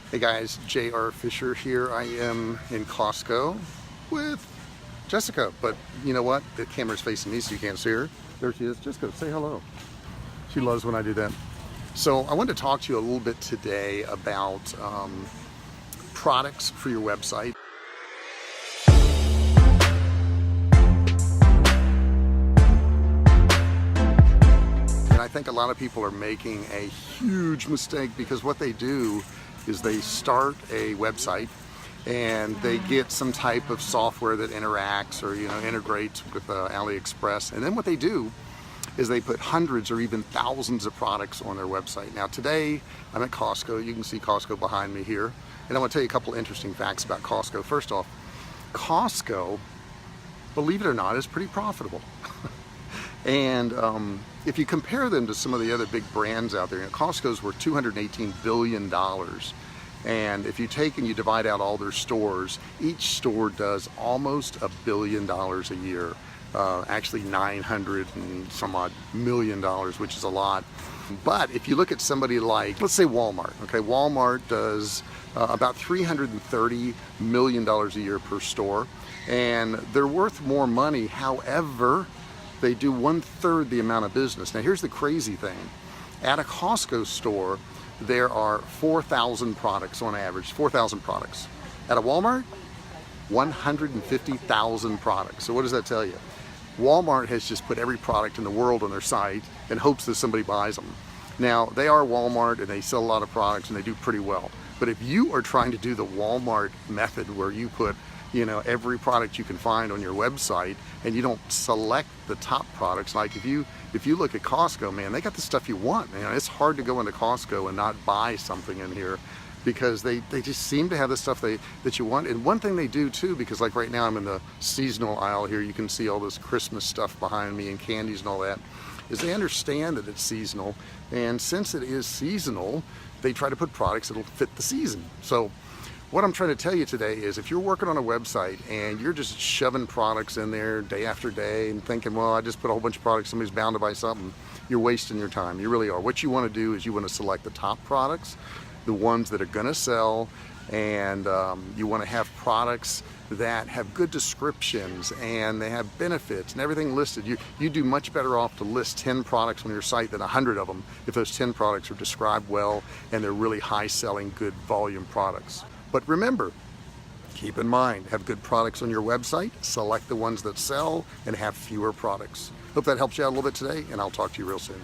Hey guys, J.R. Fisher here. I am in Costco with Jessica, but you know what? The camera's facing me so you can't see her. There she is. Jessica, say hello. She loves when I do that. So I wanted to talk to you a little bit today about products for your website. And I think a lot of people are making a huge mistake because what they do is they start a website and they get some type of software that interacts or integrates with AliExpress, and then what they do is they put hundreds or even thousands of products on their website. Now today I'm at Costco. You can see Costco behind me here, and I want to tell you a couple interesting facts about Costco. First off, Costco, believe it or not, is pretty profitable. And if you compare them to some of the other big brands out there, Costco's worth $218 billion. And if you take and you divide out all their stores, each store does almost $1 billion a year. Actually 900 and some odd million dollars, which is a lot. But if you look at somebody like, let's say Walmart, okay, Walmart does about $330 million a year per store, and they're worth more money. However, they do 1/3 the amount of business. Now here's the crazy thing. At a Costco store, there are 4,000 products on average, 4,000 products. At a Walmart, 150,000 products. So what does that tell you? Walmart has just put every product in the world on their site and hopes that somebody buys them. Now, they are Walmart and they sell a lot of products and they do pretty well. But if you are trying to do the Walmart method where you put every product you can find on your website and you don't select the top products, like if you look at Costco, man, they got the stuff you want. It's hard to go into Costco and not buy something in here because they just seem to have the stuff that you want. And one thing they do too, because like right now I'm in the seasonal aisle here, you can see all this Christmas stuff behind me and candies and all that, is they understand that it's seasonal, and since it is seasonal, they try to put products that'll fit the season. So what I'm trying to tell you today is if you're working on a website and you're just shoving products in there day after day and thinking, well, I just put a whole bunch of products, somebody's bound to buy something, you're wasting your time. You really are. What you want to do is you want to select the top products, the ones that are going to sell, and you want to have products that have good descriptions and they have benefits and everything listed. You do much better off to list 10 products on your site than 100 of them if those 10 products are described well and they're really high selling, good volume products. But remember, keep in mind, have good products on your website, select the ones that sell, and have fewer products. Hope that helps you out a little bit today, and I'll talk to you real soon.